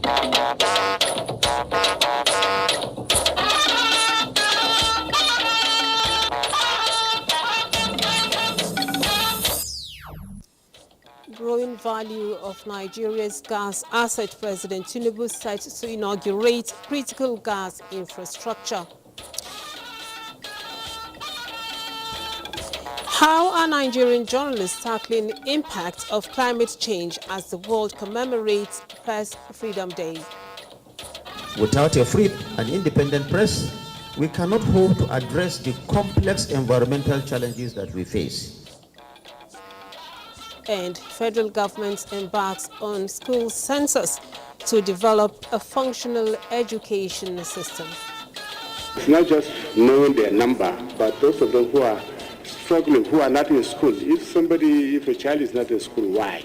Growing value of Nigeria's gas asset, President Tinubu set to inaugurate critical gas infrastructure. How are Nigerian journalists tackling the impact of climate change as the world commemorates Press Freedom Day? Without a free and independent press, we cannot hope to address the complex environmental challenges that we face. And federal government embarks on school census to develop a functional education system. It's not just knowing their number, but those of them who are struggling, who are not in school. If a child is not in school, why?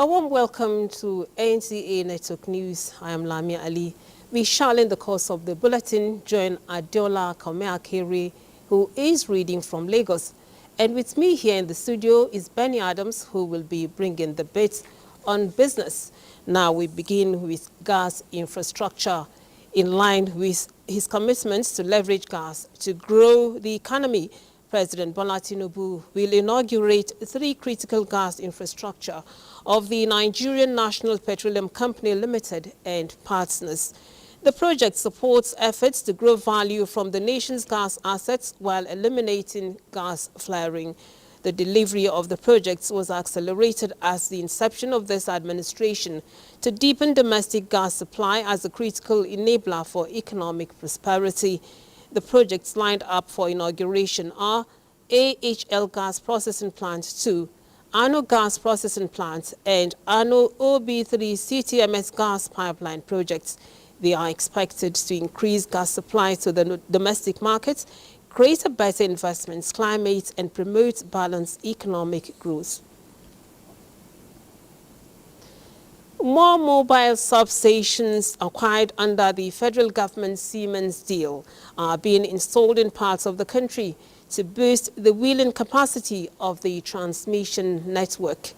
A warm welcome to NTA Network News. I am Lamia Ali. We shall, in the course of the bulletin, join Adeola Kameakere, who is reading from Lagos. And with me here in the studio is Benny Adams, who will be bringing the bits on business. Now we begin with gas infrastructure. In line with his commitments to leverage gas to grow the economy, President Bola Tinubu will inaugurate 3 critical gas infrastructure of the Nigerian National Petroleum Company Limited and partners. The project supports efforts to grow value from the nation's gas assets while eliminating gas flaring. The delivery of the projects was accelerated as the inception of this administration to deepen domestic gas supply as a critical enabler for economic prosperity. The projects lined up for inauguration are AHL Gas Processing Plant 2, Ano Gas Processing Plant, and Ano OB3 CTMS Gas Pipeline projects. They are expected to increase gas supply to the domestic market, create a better investments climate, and promote balanced economic growth. More mobile substations acquired under the federal government Siemens deal are being installed in parts of the country to boost the wheeling capacity of the transmission network.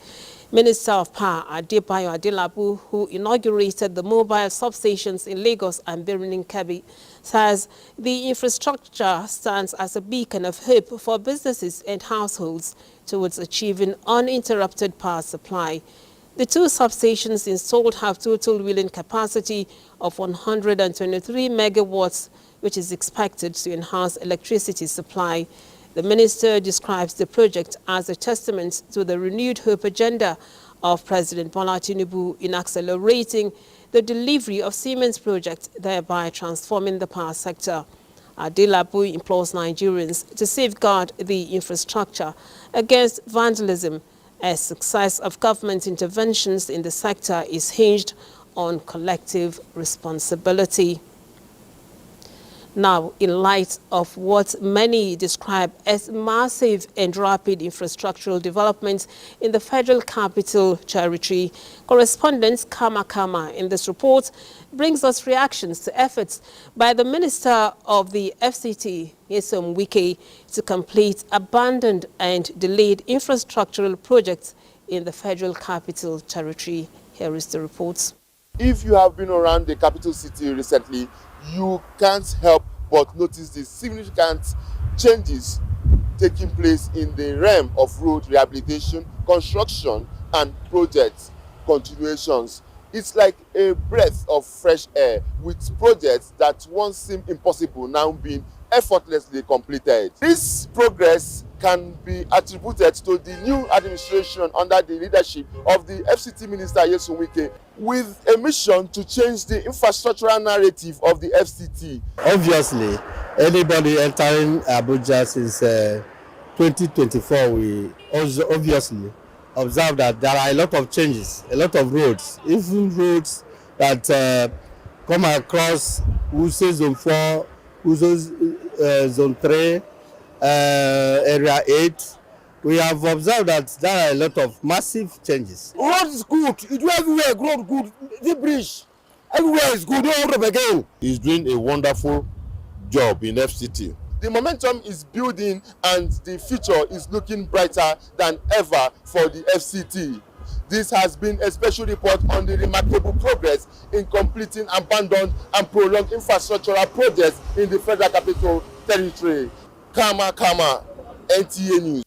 Minister of Power Adebayo Adelabu, who inaugurated the mobile substations in Lagos and Birnin Kebbi, says the infrastructure stands as a beacon of hope for businesses and households towards achieving uninterrupted power supply. The 2 substations installed have total wheeling capacity of 123 megawatts, which is expected to enhance electricity supply. The minister describes the project as a testament to the renewed hope agenda of President Bola Tinubu in accelerating the delivery of Siemens project, thereby transforming the power sector. Adelabu implores Nigerians to safeguard the infrastructure against vandalism, as success of government interventions in the sector is hinged on collective responsibility. Now, in light of what many describe as massive and rapid infrastructural development in the Federal Capital Territory, correspondent Kama Kama in this report brings us reactions to efforts by the Minister of the FCT, Nyesom Wike, to complete abandoned and delayed infrastructural projects in the Federal Capital Territory. Here is the report. If you have been around the capital city recently, you can't help but notice the significant changes taking place in the realm of road rehabilitation, construction, and project continuations. It's like a breath of fresh air, with projects that once seemed impossible now being effortlessly completed. This progress can be attributed to the new administration under the leadership of the FCT Minister Nyesom Wike, with a mission to change the infrastructural narrative of the FCT. Obviously, anybody entering Abuja since 2024, we also obviously observe that there are a lot of changes, a lot of roads, even roads that come across Wuse Zone 4, Wuse Zone 3, Area 8. We have observed that there are a lot of massive changes. Road is good. You do everywhere. Road good. The bridge, everywhere is good. Don't hold up again. He's doing a wonderful job in FCT. The momentum is building and the future is looking brighter than ever for the FCT. This has been a special report on the remarkable progress in completing abandoned and prolonged infrastructural projects in the Federal Capital Territory. Kama, NTA News.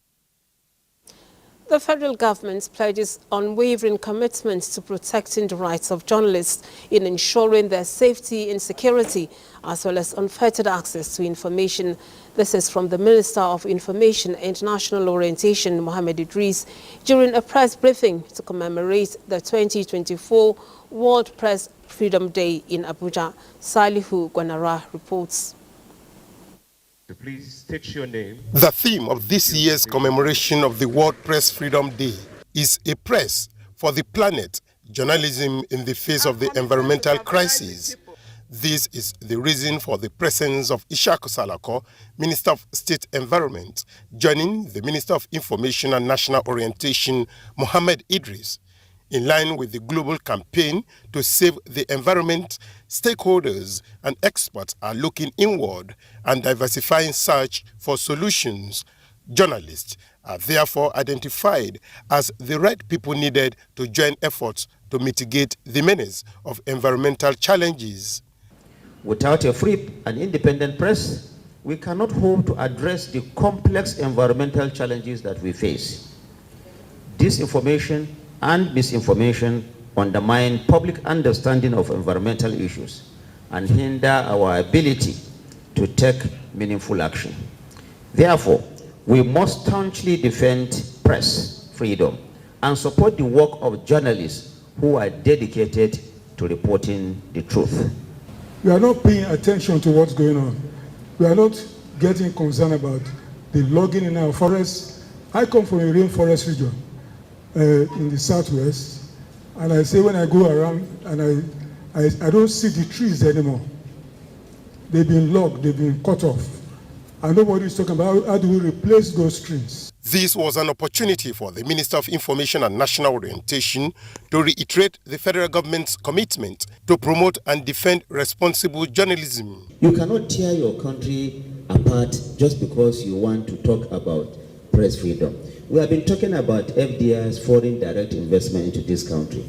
The federal government pledges unwavering commitment to protecting the rights of journalists in ensuring their safety and security, as well as unfettered access to information. This is from the Minister of Information and National Orientation, Mohammed Idris, during a press briefing to commemorate the 2024 World Press Freedom Day in Abuja. Salihu Gwanara reports. Please state your name. The theme of this year's commemoration of the World Press Freedom Day is a press for the planet, journalism in the face of the environmental crisis. This is the reason for the presence of Ishaku Salako, Minister of State Environment, joining the Minister of Information and National Orientation, Mohammed Idris. In line with the global campaign to save the environment, stakeholders and experts are looking inward and diversifying search for solutions. Journalists are therefore identified as the right people needed to join efforts to mitigate the menace of environmental challenges. Without a free and independent press, we cannot hope to address the complex environmental challenges that we face. Disinformation and misinformation undermine public understanding of environmental issues and hinder our ability to take meaningful action. Therefore, we must staunchly defend press freedom and support the work of journalists who are dedicated to reporting the truth. We are not paying attention to what's going on. We are not getting concerned about the logging in our forests. I come from a rainforest region in the southwest, and I say when I go around and I don't see the trees anymore. They've been logged, they've been cut off, and nobody is talking about how do we replace those trees. This was an opportunity for the Minister of Information and National Orientation to reiterate the federal government's commitment to promote and defend responsible journalism. You cannot tear your country apart just because you want to talk about press freedom. We have been talking about FDI's foreign direct investment into this country.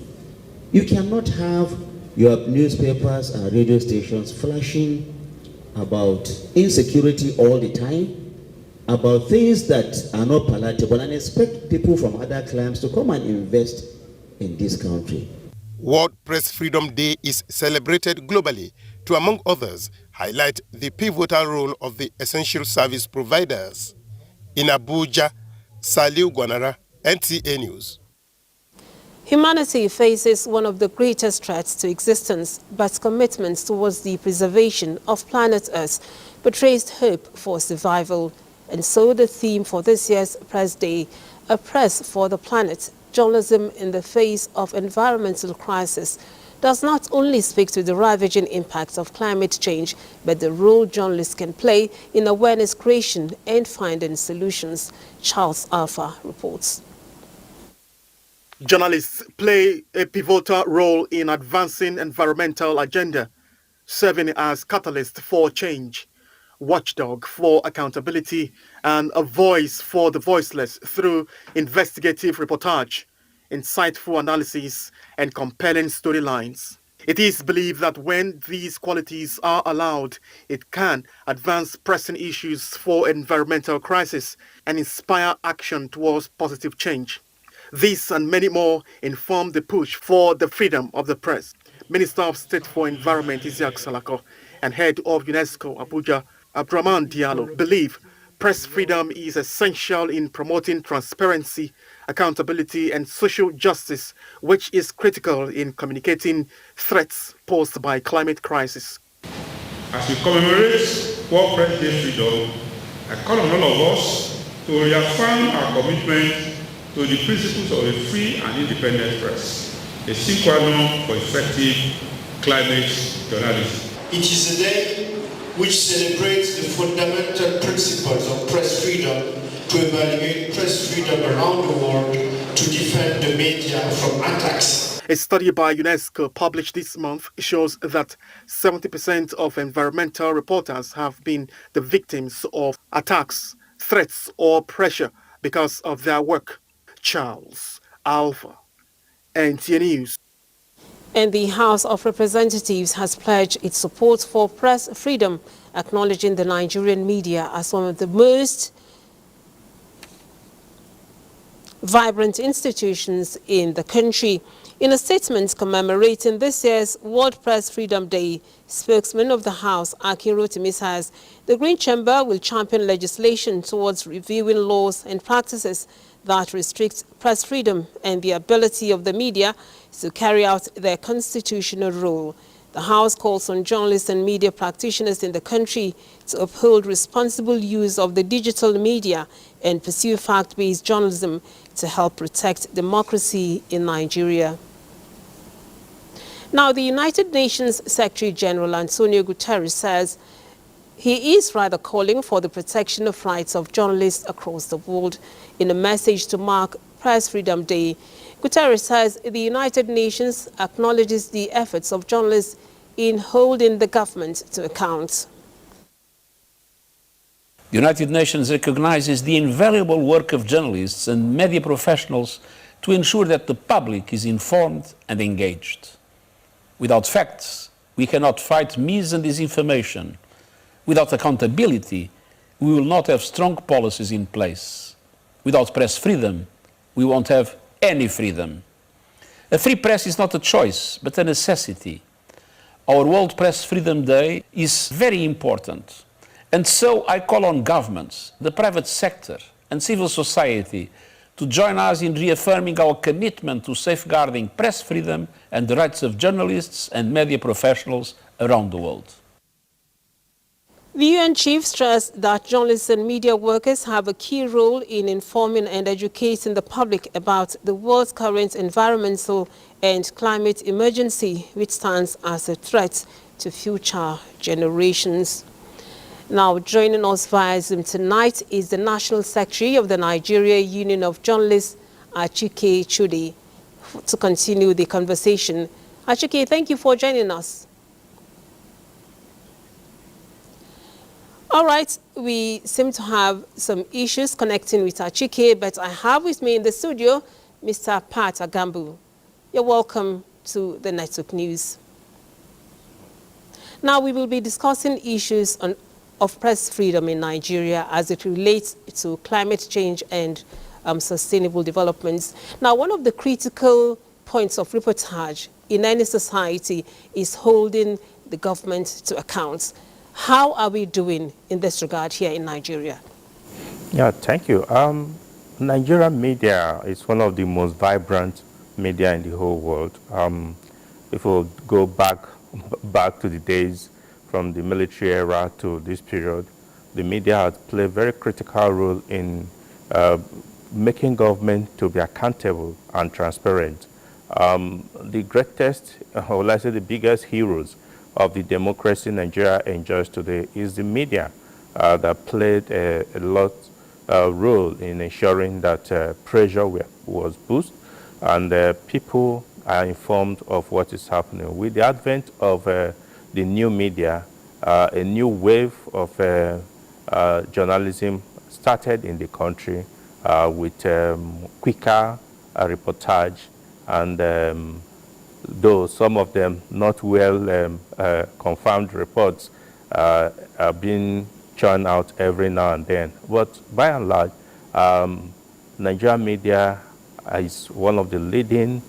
You cannot have your newspapers and radio stations flashing about insecurity all the time, about things that are not palatable, and expect people from other climes to come and invest in this country. World Press Freedom Day is celebrated globally to, among others, highlight the pivotal role of the essential service providers. In Abuja, Saliu Gwanara, NTA News. Humanity faces one of the greatest threats to existence, but commitment towards the preservation of planet Earth portrays hope for survival. And so the theme for this year's Press Day, a press for the planet, journalism in the face of environmental crisis, does not only speak to the ravaging impacts of climate change, but the role journalists can play in awareness creation and finding solutions. Charles Alpha reports. Journalists play a pivotal role in advancing environmental agenda, serving as catalyst for change, watchdog for accountability, and a voice for the voiceless through investigative reportage, insightful analysis, and compelling storylines. It is believed that when these qualities are allowed, it can advance pressing issues for environmental crisis and inspire action towards positive change. This and many more inform the push for the freedom of the press. Minister of State for Environment Isaac Salako and Head of UNESCO Abuja Abdurrahman Diallo believe press freedom is essential in promoting transparency, accountability and social justice, which is critical in communicating threats posed by climate crisis. As we commemorate World Press Day Freedom, I call on all of us to reaffirm our commitment to the principles of a free and independent press, a sine qua non for effective climate journalism. It is a day which celebrates the fundamental principles of press freedom, to evaluate press freedom around the world, to defend the media from attacks. A study by UNESCO published this month shows that 70% of environmental reporters have been the victims of attacks, threats, or pressure because of their work. Charles Alpha, NTA News. And the House of Representatives has pledged its support for press freedom, acknowledging the Nigerian media as one of the most vibrant institutions in the country. In a statement commemorating this year's World Press Freedom Day, spokesman of the House, Akin Rotimi, says the Green Chamber will champion legislation towards reviewing laws and practices that restrict press freedom and the ability of the media to carry out their constitutional role. The House calls on journalists and media practitioners in the country to uphold responsible use of the digital media and pursue fact-based journalism to help protect democracy in Nigeria. Now, the United Nations Secretary General Antonio Guterres says he is rather calling for the protection of rights of journalists across the world. In a message to mark Press Freedom Day, Guterres says the United Nations acknowledges the efforts of journalists in holding the government to account. The United Nations recognizes the invaluable work of journalists and media professionals to ensure that the public is informed and engaged. Without facts, we cannot fight mis and disinformation. Without accountability, we will not have strong policies in place. Without press freedom, we won't have any freedom. A free press is not a choice, but a necessity. Our World Press Freedom Day is very important. And so I call on governments, the private sector, and civil society to join us in reaffirming our commitment to safeguarding press freedom and the rights of journalists and media professionals around the world. The UN chief stressed that journalists and media workers have a key role in informing and educating the public about the world's current environmental and climate emergency, which stands as a threat to future generations. Now, joining us via Zoom tonight is the National Secretary of the Nigeria Union of Journalists, Achike Chude, to continue the conversation. Achike, thank you for joining us. All right, we seem to have some issues connecting with Achike, but I have with me in the studio Mr. Pat Agambu. You're welcome to the Network News. Now, we will be discussing issues of press freedom in Nigeria as it relates to climate change and sustainable developments. Now, one of the critical points of reportage in any society is holding the government to account. How are we doing in this regard here in Nigeria? Yeah, thank you. Nigerian media is one of the most vibrant media in the whole world. If we go back to the days from the military era to this period, the media has played a very critical role in making government to be accountable and transparent. The greatest, or let's say the biggest heroes of the democracy Nigeria enjoys today is the media that played a lot role in ensuring that pressure was boosted and people are informed of what is happening. With the advent of the new media, a new wave of journalism started in the country with quicker reportage and though some of them not well confirmed reports are being churned out every now and then. But by and large, Nigerian media is one of the leading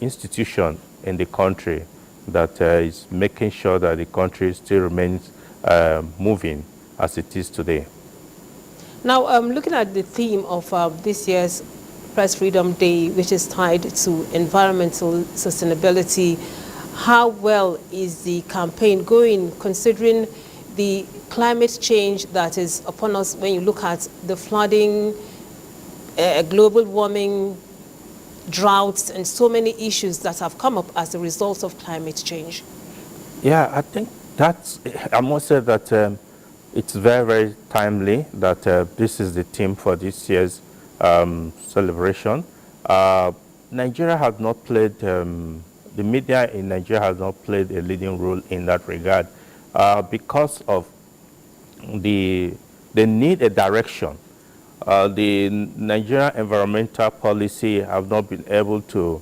institutions in the country that is making sure that the country still remains moving as it is today. Now, looking at the theme of this year's Press Freedom Day, which is tied to environmental sustainability, how well is the campaign going, considering the climate change that is upon us when you look at the flooding, global warming, droughts, and so many issues that have come up as a result of climate change? Yeah, I think that's, I must say that it's very, very timely that this is the theme for this year's celebration. Nigeria has not played, the media in Nigeria has not played a leading role in that regard because of they need a direction The Nigerian environmental policy have not been able to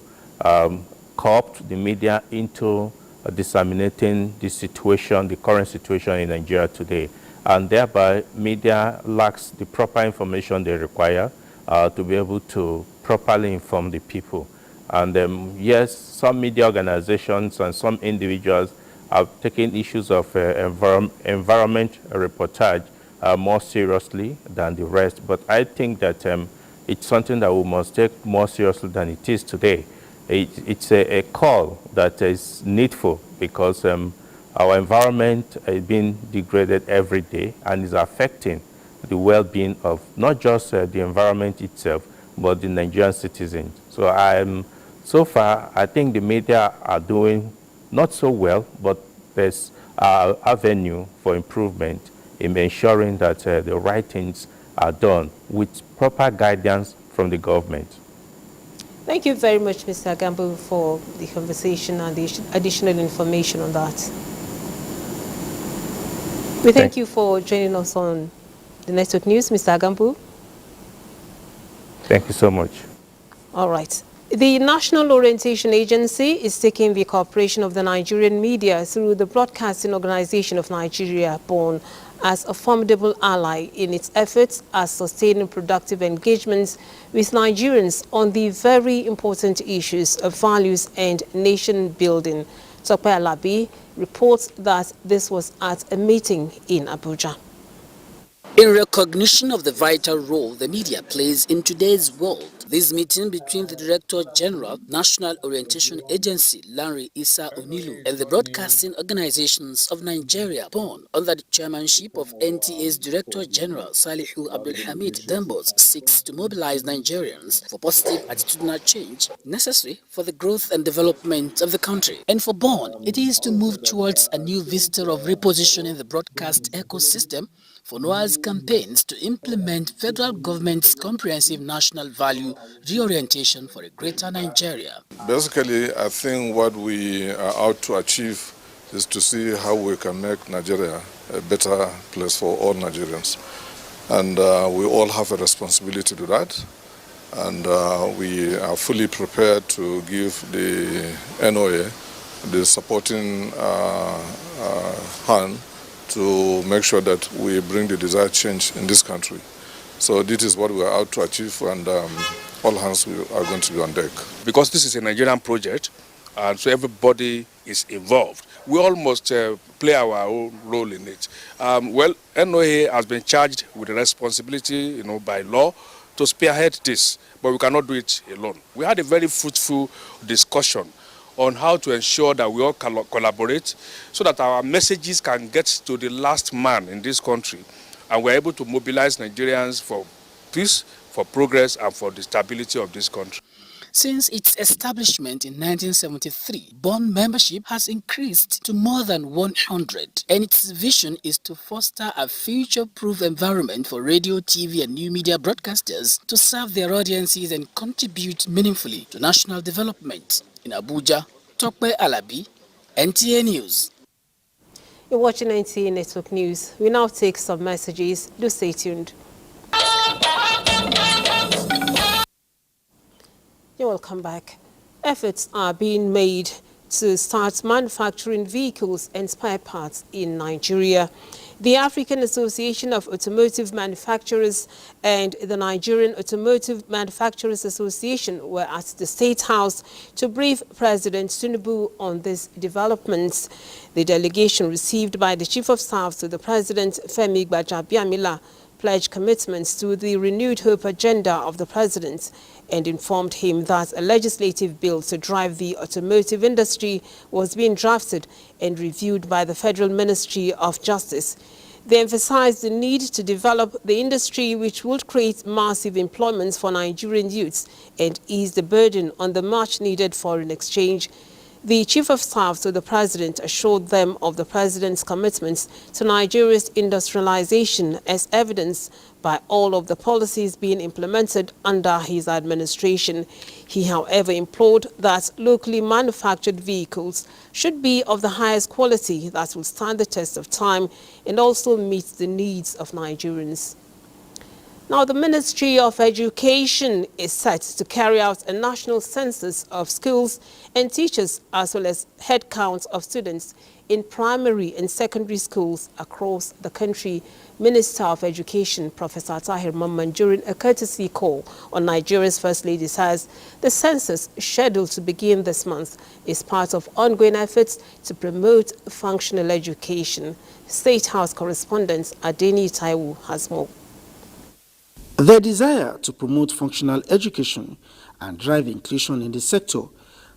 co-opt the media into disseminating the situation, the current situation in Nigeria today. And thereby, media lacks the proper information they require to be able to properly inform the people. And yes, some media organizations and some individuals have taken issues of environment reportage more seriously than the rest. But I think that it's something that we must take more seriously than it is today. It's a call that is needful because our environment is being degraded every day and is affecting the well-being of not just the environment itself, but the Nigerian citizens. So far, I think the media are doing not so well, but there's avenue for improvement in ensuring that the right things are done with proper guidance from the government. Thank you very much, Mr. Agambu, for the conversation and the additional information on that. We thank you for joining us on the Network News, Mr. Agambu. Thank you so much. All right. The National Orientation Agency is taking the cooperation of the Nigerian media through the Broadcasting Organization of Nigeria, BORN, as a formidable ally in its efforts at sustaining productive engagements with Nigerians on the very important issues of values and nation building. Tope Alabi reports that this was at a meeting in Abuja. In recognition of the vital role the media plays in today's world, this meeting between the Director General, National Orientation Agency, Lanre Issa Onilu, and the Broadcasting Organizations of Nigeria, BORN, under the chairmanship of NTA's Director General, Salihu Abdulhamid Dembos, seeks to mobilize Nigerians for positive attitudinal change necessary for the growth and development of the country. And for BORN, it is to move towards a new vista of repositioning the broadcast ecosystem for Noah's campaigns to implement federal government's comprehensive national value reorientation for a greater Nigeria. Basically, I think what we are out to achieve is to see how we can make Nigeria a better place for all Nigerians. And we all have a responsibility to do that. And we are fully prepared to give the NOA the supporting hand to make sure that we bring the desired change in this country. So this is what we are out to achieve, and all hands are going to be on deck. Because this is a Nigerian project, and so everybody is involved. We all must play our own role in it. Well, NOA has been charged with the responsibility, by law to spearhead this, but we cannot do it alone. We had a very fruitful discussion on how to ensure that we all collaborate so that our messages can get to the last man in this country, and we're able to mobilize Nigerians for peace, for progress, and for the stability of this country. Since its establishment in 1973, BORN membership has increased to more than 100, and its vision is to foster a future-proof environment for radio, TV, and new media broadcasters to serve their audiences and contribute meaningfully to national development. In Abuja, Tope Alabi, NTA News. You're watching NTA Network News. We now take some messages. Do stay tuned. You're welcome back. Efforts are being made to start manufacturing vehicles and spare parts in Nigeria. The African Association of Automotive Manufacturers and the Nigerian Automotive Manufacturers Association were at the State House to brief President Tinubu on these developments. The delegation received by the Chief of Staff to the President, Femi Gbajabiamila, pledged commitments to the renewed hope agenda of the President and informed him that a legislative bill to drive the automotive industry was being drafted and reviewed by the Federal Ministry of Justice. They emphasized the need to develop the industry, which would create massive employment for Nigerian youths and ease the burden on the much-needed foreign exchange. The Chief of Staff to the President assured them of the President's commitments to Nigeria's industrialization as evidenced by all of the policies being implemented under his administration. He, however, implored that locally manufactured vehicles should be of the highest quality that will stand the test of time and also meet the needs of Nigerians. Now, the Ministry of Education is set to carry out a national census of schools and teachers, as well as head count of students in primary and secondary schools across the country. Minister of Education, Professor Tahir Mamman, during a courtesy call on Nigeria's First Lady, says the census, scheduled to begin this month, is part of ongoing efforts to promote functional education. State House correspondent Adeni Taiwo has more. The desire to promote functional education and drive inclusion in the sector,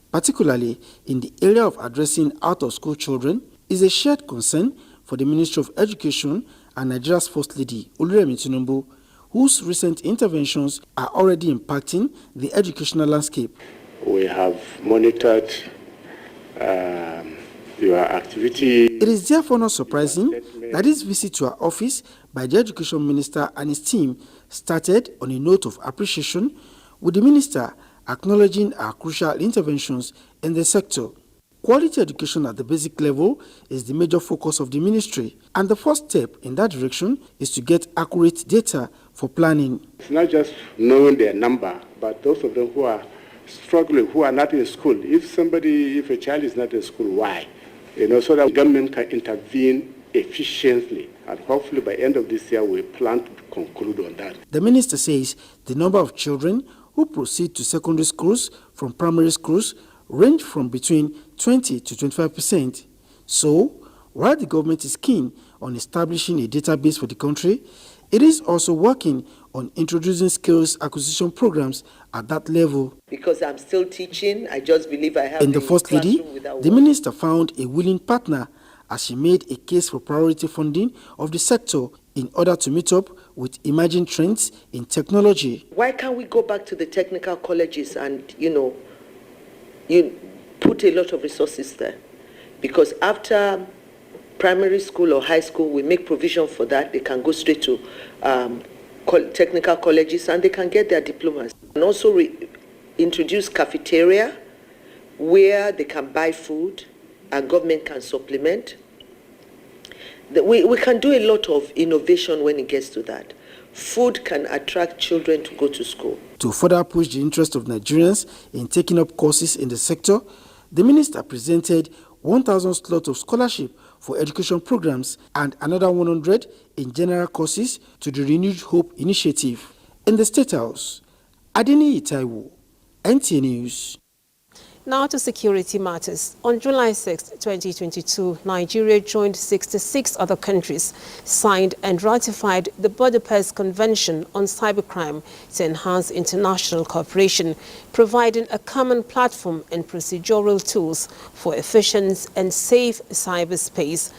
particularly in the area of addressing out-of-school children, is a shared concern for the Ministry of Education and Nigeria's First Lady, Oluremi Tinubu, whose recent interventions are already impacting the educational landscape. We have monitored your activity. It is therefore not surprising that this visit to our office by the Education Minister and his team started on a note of appreciation, with the Minister acknowledging our crucial interventions in the sector. Quality education at the basic level is the major focus of the ministry, and the first step in that direction is to get accurate data for planning. It's not just knowing their number, but those of them who are struggling, who are not in school. If a child is not in school, why? So that government can intervene efficiently, and hopefully by the end of this year we plan to conclude on that. The minister says the number of children who proceed to secondary schools from primary schools range from between 20 to 25%. So, while the government is keen on establishing a database for the country, it is also working on introducing skills acquisition programs at that level. Because I'm still teaching, I just believe I have. In the First Lady, the minister found a willing partner as she made a case for priority funding of the sector in order to meet up with emerging trends in technology. Why can't we go back to the technical colleges and, you put a lot of resources there? Because after primary school or high school, we make provision for that. They can go straight to technical colleges and they can get their diplomas. And also introduce cafeteria where they can buy food and government can supplement. We can do a lot of innovation when it gets to that. Food can attract children to go to school. To further push the interest of Nigerians in taking up courses in the sector, the minister presented 1,000 slots of scholarship for education programs and another 100 in general courses to the Renewed Hope initiative. In the State House, Adeni Taiwo, NTA News. Now to security matters. On July 6, 2022, Nigeria joined 66 other countries, signed and ratified the Budapest Convention on Cybercrime to enhance international cooperation, providing a common platform and procedural tools for efficient and safe cyberspace.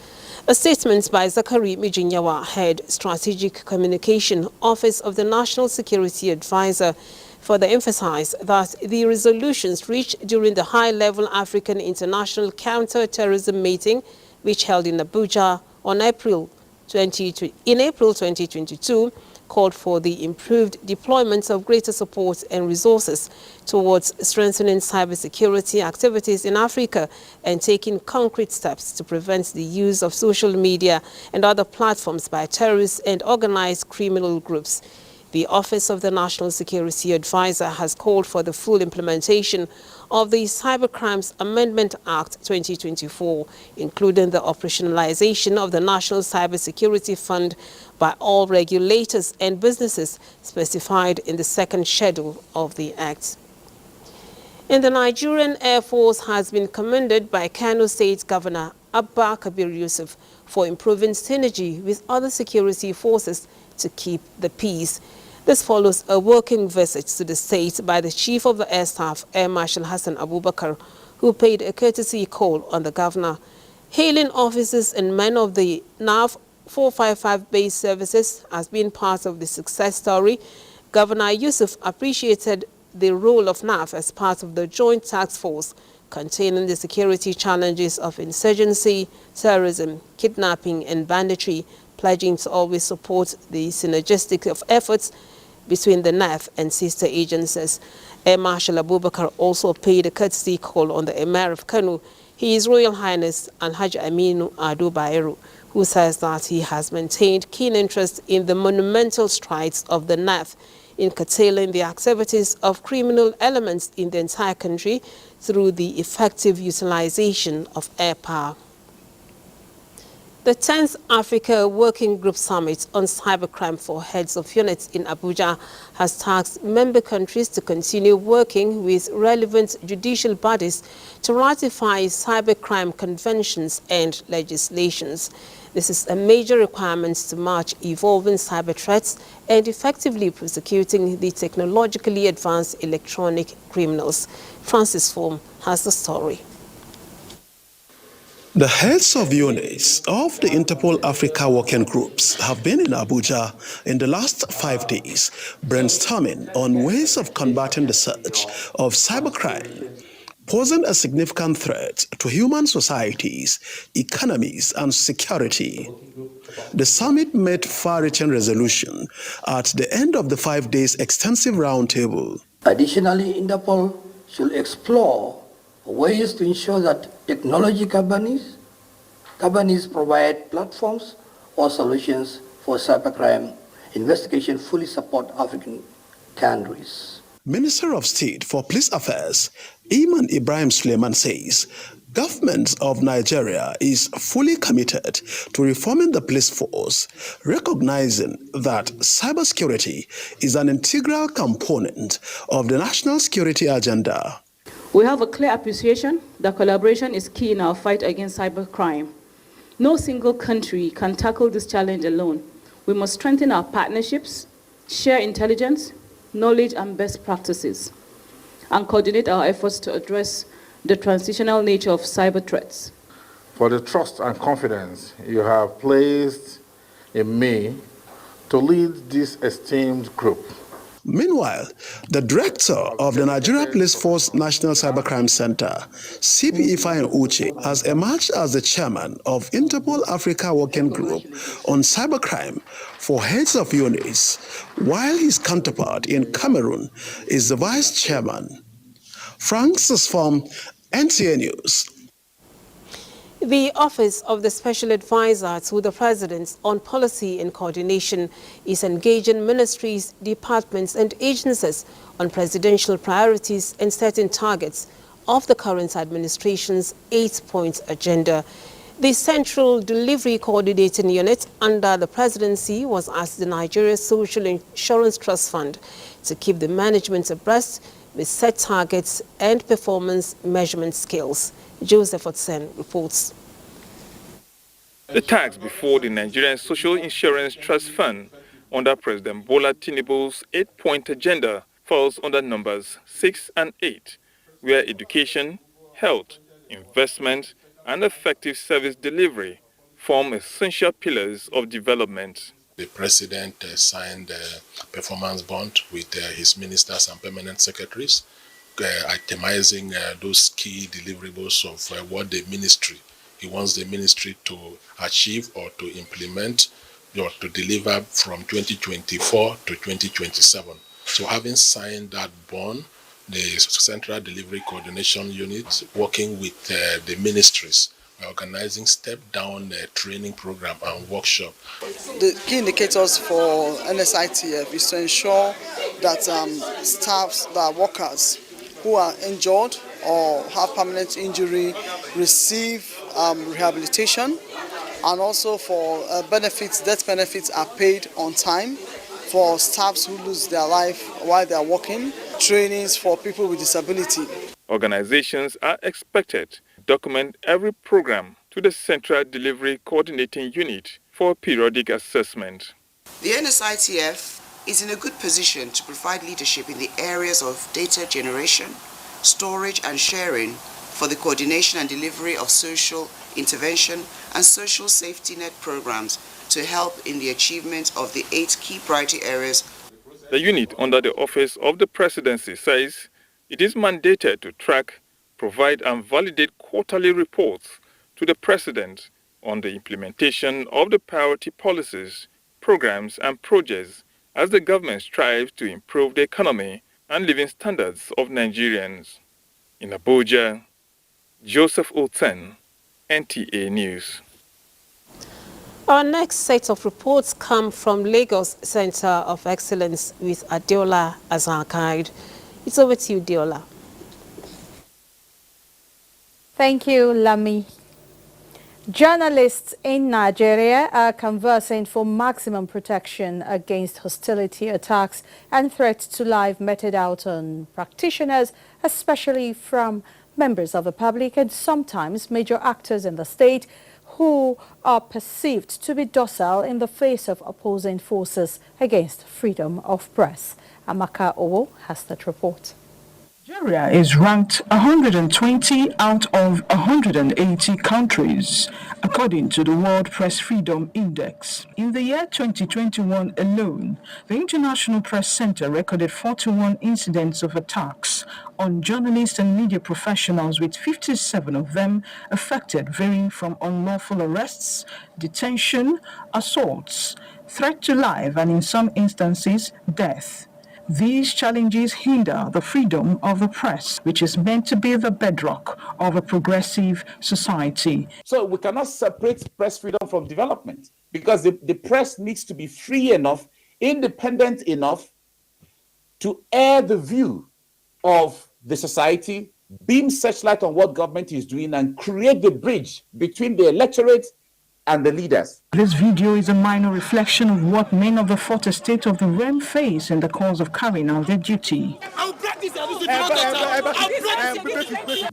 A statement by Zakari Mijinyawa, Head Strategic Communication, Office of the National Security Advisor, further emphasized that the resolutions reached during the high-level African International Counter-Terrorism meeting, which held in Abuja on April 2022, called for the improved deployment of greater support and resources towards strengthening cybersecurity activities in Africa and taking concrete steps to prevent the use of social media and other platforms by terrorists and organized criminal groups. The Office of the National Security Advisor has called for the full implementation of the Cybercrimes Amendment Act 2024, including the operationalization of the National Cybersecurity Fund by all regulators and businesses specified in the second schedule of the Act. And the Nigerian Air Force has been commended by Kano State Governor Abba Kabir Yusuf for improving synergy with other security forces to keep the peace. This follows a working visit to the state by the Chief of the Air Staff, Air Marshal Hassan Abubakar, who paid a courtesy call on the governor. Hailing officers and men of the NAV 455 base services as being part of the success story, Governor Yusuf appreciated the role of NAV as part of the joint task force containing the security challenges of insurgency, terrorism, kidnapping and banditry, pledging to always support the synergistic of efforts between the NAF and sister agencies. Air Marshal Abubakar also paid a courtesy call on the Emir of Kano, His Royal Highness Alhaji Aminu Ado Bayero, who says that he has maintained keen interest in the monumental strides of the North in curtailing the activities of criminal elements in the entire country through the effective utilization of air power. The 10th Africa Working Group Summit on Cybercrime for Heads of Units in Abuja has tasked member countries to continue working with relevant judicial bodies to ratify cybercrime conventions and legislations. This is a major requirement to match evolving cyber threats and effectively prosecuting the technologically advanced electronic criminals. Francis Form has the story. The heads of units of the Interpol Africa working groups have been in Abuja in the last 5 days, brainstorming on ways of combating the surge of cybercrime, posing a significant threat to human societies, economies, and security. The summit made far-reaching resolution at the end of the 5 days extensive roundtable. Additionally, Interpol should explore ways to ensure that technology companies provide platforms or solutions for cybercrime investigation fully support African countries. Minister of State for Police Affairs, Iman Ibrahim Suleiman says, government of Nigeria is fully committed to reforming the police force, recognizing that cybersecurity is an integral component of the national security agenda. We have a clear appreciation that collaboration is key in our fight against cybercrime. No single country can tackle this challenge alone. We must strengthen our partnerships, share intelligence, knowledge, and best practices, and coordinate our efforts to address the transitional nature of cyber threats. For the trust and confidence you have placed in me to lead this esteemed group. Meanwhile, the director of the Nigeria Police Force National Cybercrime Center, CP Ifeanyi Uche, has emerged as the chairman of Interpol Africa Working Group on Cybercrime for Heads of Units, while his counterpart in Cameroon is the vice chairman. Francis from NTA News. The Office of the Special Advisor to the President on Policy and Coordination is engaging ministries, departments and agencies on presidential priorities and setting targets of the current administration's 8-point agenda. The Central Delivery Coordinating Unit under the presidency was asked the Nigeria Social Insurance Trust Fund to keep the management abreast with set targets and performance measurement scales. Joseph Otsen reports. The task before the Nigerian Social Insurance Trust Fund under President Bola Tinubu's 8-point agenda falls under numbers 6 and 8, where education, health, investment, and effective service delivery form essential pillars of development. The president signed a performance bond with his ministers and permanent secretaries, itemizing those key deliverables of what the ministry, he wants the ministry to achieve or to implement or to deliver from 2024 to 2027. So having signed that bond, the Central Delivery Coordination Unit, working with the ministries, organizing step-down training program and workshop. The key indicators for NSITF is to ensure that staffs, that workers who are injured or have permanent injury receive rehabilitation, and also for benefits, death benefits are paid on time for staffs who lose their life while they are working, trainings for people with disability. Organizations are expected to document every program to the Central Delivery Coordinating Unit for periodic assessment. The NSITF is in a good position to provide leadership in the areas of data generation, storage and sharing for the coordination and delivery of social intervention and social safety net programs to help in the achievement of the 8 key priority areas. The unit under the Office of the Presidency says it is mandated to track, provide and validate quarterly reports to the President on the implementation of the priority policies, programs and projects as the government strives to improve the economy and living standards of Nigerians. In Abuja, Joseph Oten, NTA News. Our next set of reports come from Lagos Center of Excellence with Adeola as our guide. It's over to you, Adeola. Thank you, Lami. Journalists in Nigeria are conversing for maximum protection against hostility attacks and threats to life meted out on practitioners, especially from members of the public and sometimes major actors in the state who are perceived to be docile in the face of opposing forces against freedom of press. Amaka Owo has that report. Nigeria is ranked 120 out of 180 countries, according to the World Press Freedom Index. In the year 2021 alone, the International Press Center recorded 41 incidents of attacks on journalists and media professionals, with 57 of them affected, varying from unlawful arrests, detention, assaults, threat to life, and in some instances, death. These challenges hinder the freedom of the press, which is meant to be the bedrock of a progressive society. So we cannot separate press freedom from development, because the press needs to be free enough, independent enough to air the view of the society, beam searchlight on what government is doing, and create the bridge between the electorate and the leaders. This video is a minor reflection of what men of the fourth estate of the realm face in the course of carrying out their duty.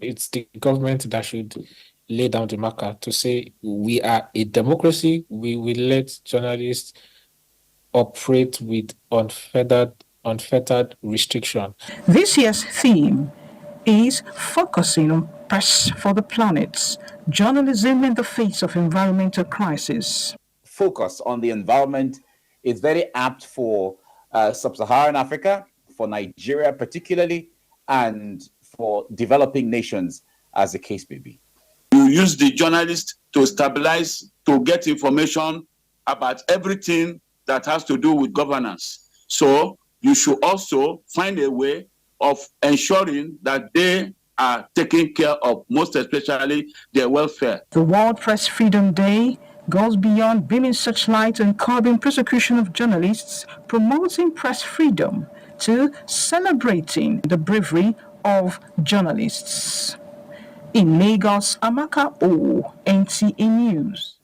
It's the government that should lay down the marker to say we are a democracy. We will let journalists operate with unfettered restriction. This year's theme is focusing on press for the planet, journalism in the face of environmental crisis. Focus on the environment is very apt for sub-Saharan Africa, for Nigeria particularly, and for developing nations, as the case may be. You use the journalist to stabilize, to get information about everything that has to do with governance. So you should also find a way of ensuring that they are taking care of, most especially, their welfare. The World Press Freedom Day goes beyond beaming such light and curbing persecution of journalists, promoting press freedom, to celebrating the bravery of journalists. In Lagos, Amaka O, NTA News.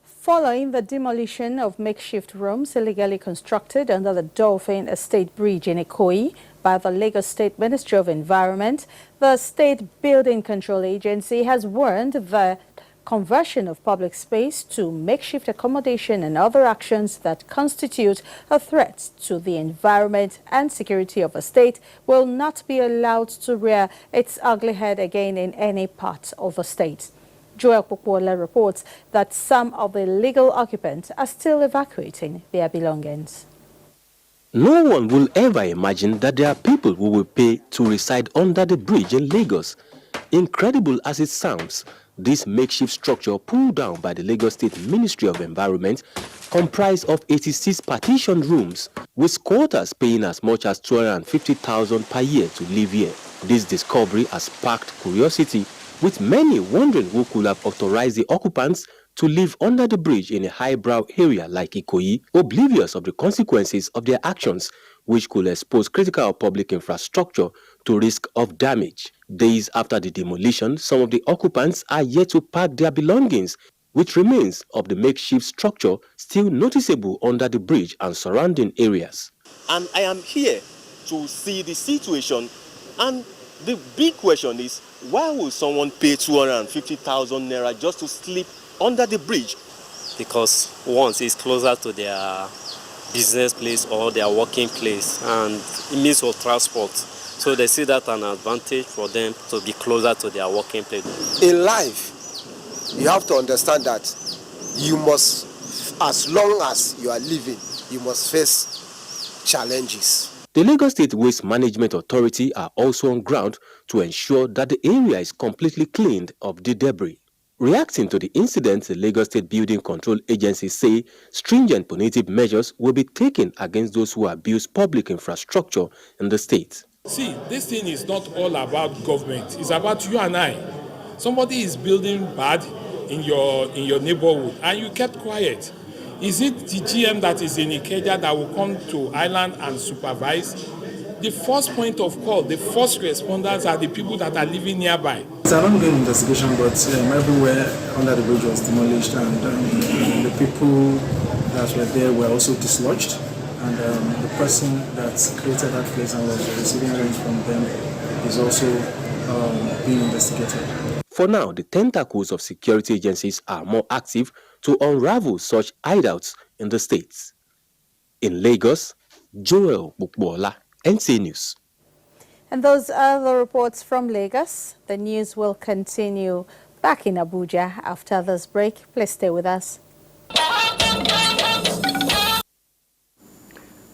Following the demolition of makeshift rooms illegally constructed under the Dolphin Estate Bridge in Ikoyi by the Lagos State Ministry of Environment, the State Building Control Agency has warned that conversion of public space to makeshift accommodation and other actions that constitute a threat to the environment and security of a state will not be allowed to rear its ugly head again in any part of the state. Joel Popola reports that some of the illegal occupants are still evacuating their belongings. No one will ever imagine that there are people who will pay to reside under the bridge in Lagos. Incredible as it sounds, this makeshift structure pulled down by the Lagos State Ministry of Environment comprised of 86 partitioned rooms, with squatters paying as much as 250,000 per year to live here. This discovery has sparked curiosity, with many wondering who could have authorized the occupants to live under the bridge in a highbrow area like Ikoyi, oblivious of the consequences of their actions, which could expose critical public infrastructure to risk of damage. Days after the demolition, some of the occupants are yet to pack their belongings, with remains of the makeshift structure still noticeable under the bridge and surrounding areas. And I am here to see the situation, and the big question is, why will someone pay 250,000 naira just to sleep under the bridge? Because once it's closer to their business place or their working place, and it means for transport. So they see that an advantage for them to be closer to their working place. In life, you have to understand that you must, as long as you are living, you must face challenges. The Lagos State Waste Management Authority are also on ground to ensure that the area is completely cleaned of the debris. Reacting to the incident, the Lagos State Building Control Agency say stringent punitive measures will be taken against those who abuse public infrastructure in the state. See, this thing is not all about government. It's about you and I. Somebody is building bad, in your neighborhood, and you kept quiet. Is it the GM that is in Ikeja that will come to Island and supervise? The first point of call, the first responders are the people that are living nearby. It's an ongoing investigation, but everywhere under the bridge was demolished, and the people that were there were also dislodged, and the person that created that place and was receiving rent from them is also being investigated. For now, the tentacles of security agencies are more active to unravel such hideouts in the states. In Lagos, Joel Bukbola, NTA News. And those are the reports from Lagos. The news will continue back in Abuja after this break. Please stay with us.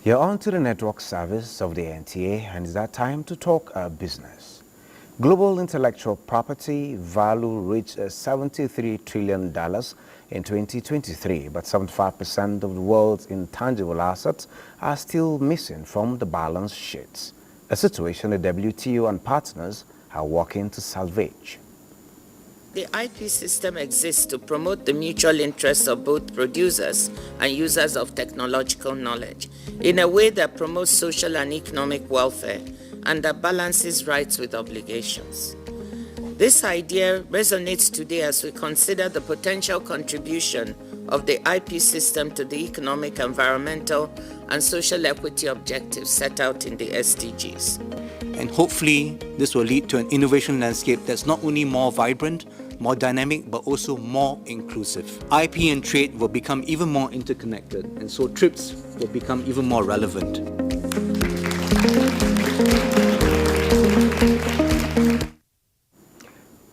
You're on to the network service of the NTA, and it's that time to talk business. Global intellectual property value reached $73 trillion in 2023, but 75% of the world's intangible assets are still missing from the balance sheets, a situation the WTO and partners are working to salvage. The IP system exists to promote the mutual interests of both producers and users of technological knowledge in a way that promotes social and economic welfare and that balances rights with obligations. This idea resonates today as we consider the potential contribution of the IP system to the economic, environmental, and social equity objectives set out in the SDGs. And hopefully, this will lead to an innovation landscape that's not only more vibrant, more dynamic, but also more inclusive. IP and trade will become even more interconnected, and so TRIPS will become even more relevant.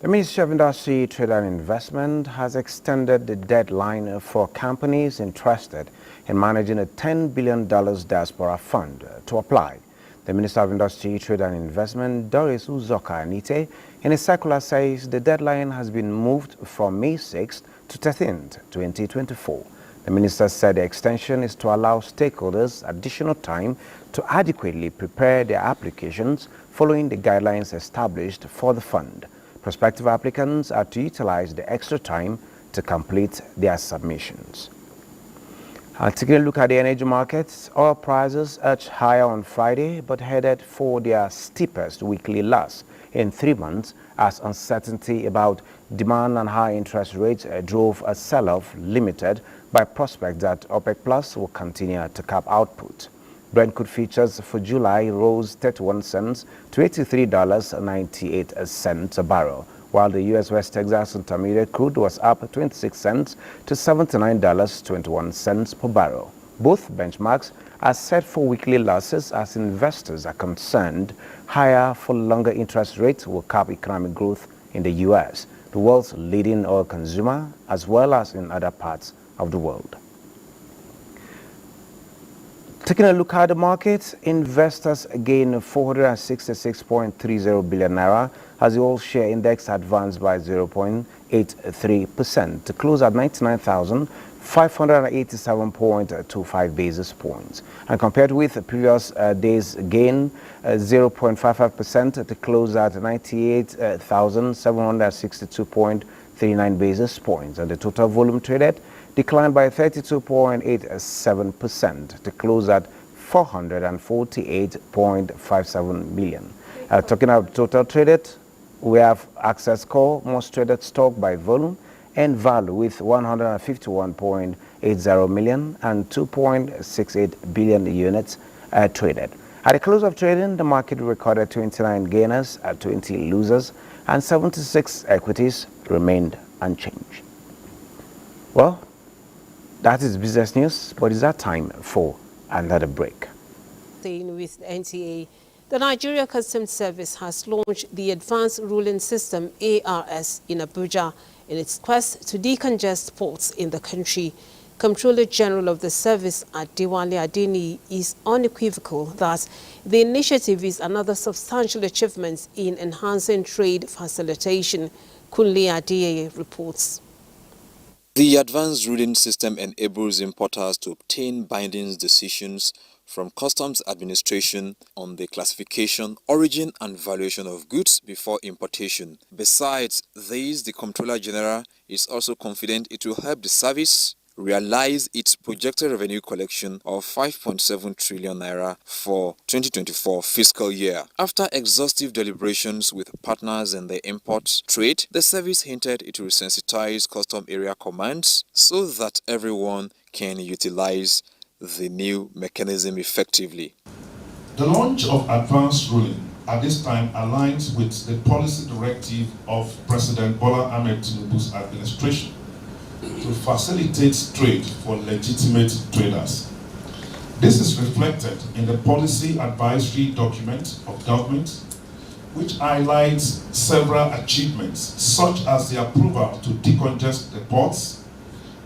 The Ministry of Industry, Trade and Investment has extended the deadline for companies interested in managing a $10 billion diaspora fund to apply. The Minister of Industry, Trade and Investment, Doris Uzoka Anite, in a circular says the deadline has been moved from May 6th to 13th, 2024. The minister said the extension is to allow stakeholders additional time to adequately prepare their applications following the guidelines established for the fund. Prospective applicants are to utilize the extra time to complete their submissions. Taking a look at the energy markets, oil prices edged higher on Friday but headed for their steepest weekly loss in 3 months as uncertainty about demand and high interest rates drove a sell-off limited by prospect that OPEC Plus will continue to cap output. Brent crude futures for July rose 31 cents to $83.98 a barrel, while the U.S. West Texas Intermediate crude was up 26 cents to $79.21 per barrel. Both benchmarks are set for weekly losses as investors are concerned higher for longer interest rates will cap economic growth in the U.S., the world's leading oil consumer, as well as in other parts of the world. Taking a look at the markets, investors gained 466.30 billion naira as the oil share index advanced by 0.83% to close at 99,587.25 basis points. And compared with the previous day's gain, 0.55% to close at 98,762.39 basis points. And the total volume traded declined by 32.87% to close at 448.57 million. Talking about total traded, we have Access Core, most traded stock by volume and value with 151.80 million and 2.68 billion units traded. At the close of trading, the market recorded 29 gainers, 20 losers, and 76 equities remained unchanged. Well, that is business news, but it's that time for another break. Staying with NTA, the Nigeria Customs Service has launched the Advanced Ruling System ARS in Abuja in its quest to decongest ports in the country. Comptroller General of the service, Adewale Adeni, is unequivocal that the initiative is another substantial achievement in enhancing trade facilitation. Kunle Adeyeye reports. The advanced ruling system enables importers to obtain binding decisions from Customs Administration on the classification, origin and valuation of goods before importation. Besides this, the Comptroller General is also confident it will help the service realize its projected revenue collection of 5.7 trillion naira for 2024 fiscal year. After exhaustive deliberations with partners in the import trade, the service hinted it will sensitize custom area commands so that everyone can utilize the new mechanism effectively. The launch of advanced ruling at this time aligns with the policy directive of President Bola Ahmed Tinubu's administration to facilitate trade for legitimate traders. This is reflected in the policy advisory document of government, which highlights several achievements, such as the approval to decongest the ports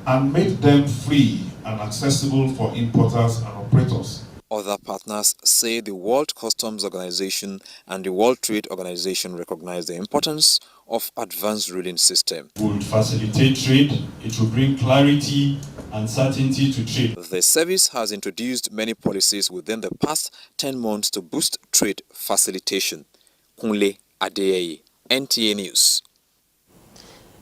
and make them free and accessible for importers and operators. Other partners say the World Customs Organization and the World Trade Organization recognize the importance of advanced ruling system. It would facilitate trade, it will bring clarity and certainty to trade. The service has introduced many policies within the past 10 months to boost trade facilitation. Kunle Adeyeye, NTA News.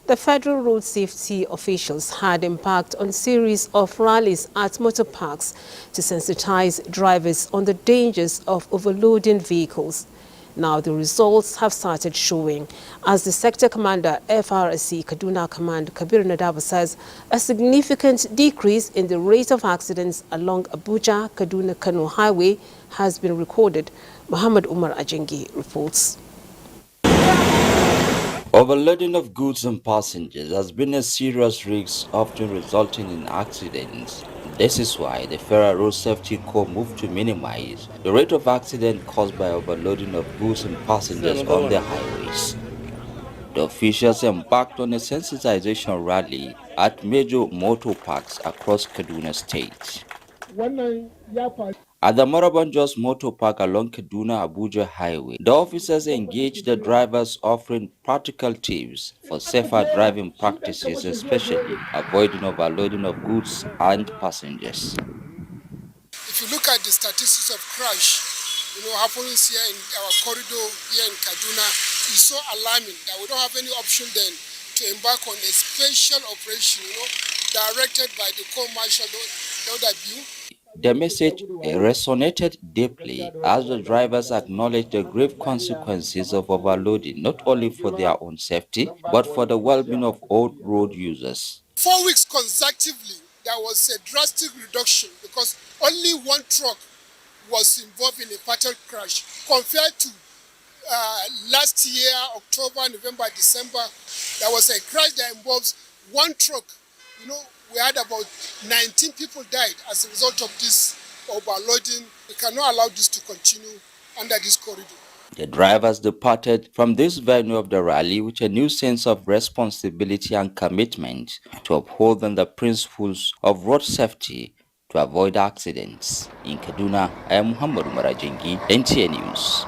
The federal road safety officials had embarked on a series of rallies at motor parks to sensitize drivers on the dangers of overloading vehicles. Now the results have started showing, as the sector commander, FRSC Kaduna Command Kabir Nadaba says a significant decrease in the rate of accidents along Abuja Kaduna-Kano Highway has been recorded. Muhammad Umar Ajengi reports. Overloading of goods and passengers has been a serious risk, often resulting in accidents. This is why the Federal Road Safety Corps moved to minimize the rate of accident caused by overloading of goods and passengers on the highways. The officials embarked on a sensitization rally at major motor parks across Kaduna State. At the Morabanjos Motor Park along Kaduna-Abuja Highway, the officers engaged the drivers, offering practical tips for safer driving practices, especially avoiding overloading of goods and passengers. If you look at the statistics of crash, happens here in our corridor here in Kaduna, it's so alarming that we don't have any option then to embark on a special operation, directed by the co-marshal Dauda. The message resonated deeply as the drivers acknowledged the grave consequences of overloading, not only for their own safety, but for the well-being of all road users. 4 weeks consecutively, there was a drastic reduction because only one truck was involved in a fatal crash compared to last year, October, November, December. There was a crash that involves one truck. We had about 19 people died as a result of this overloading. We cannot allow this to continue under this corridor. The drivers departed from this venue of the rally with a new sense of responsibility and commitment to upholding the principles of road safety to avoid accidents. In Kaduna, I am Muhammad Umar Ajengi, NTA News.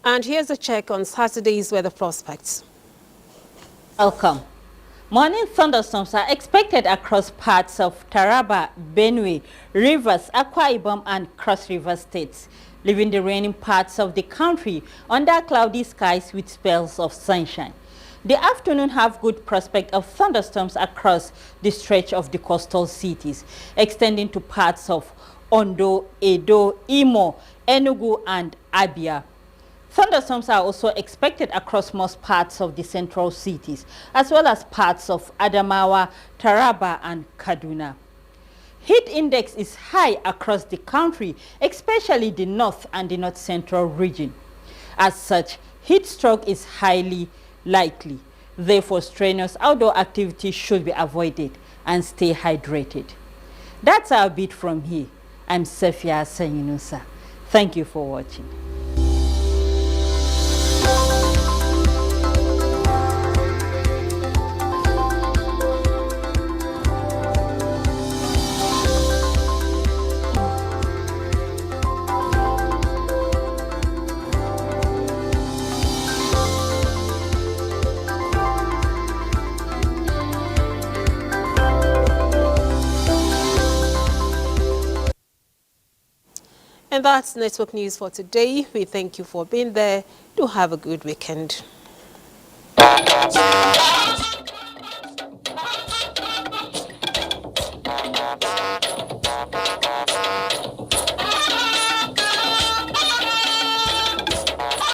And here's a check on Saturday's weather prospects. Welcome. Morning thunderstorms are expected across parts of Taraba, Benue, Rivers, Akwa Ibom and Cross River states, leaving the raining parts of the country under cloudy skies with spells of sunshine. The afternoon have good prospect of thunderstorms across the stretch of the coastal cities, extending to parts of Ondo, Edo, Imo, Enugu and Abia. Thunderstorms are also expected across most parts of the central cities, as well as parts of Adamawa, Taraba and Kaduna. Heat index is high across the country, especially the north and the north central region. As such, heat stroke is highly likely. Therefore, strenuous outdoor activities should be avoided and stay hydrated. That's our bit from here. I'm Safia Sanyinusa. Thank you for watching. And that's Network News for today. We thank you for being there. Do have a good weekend.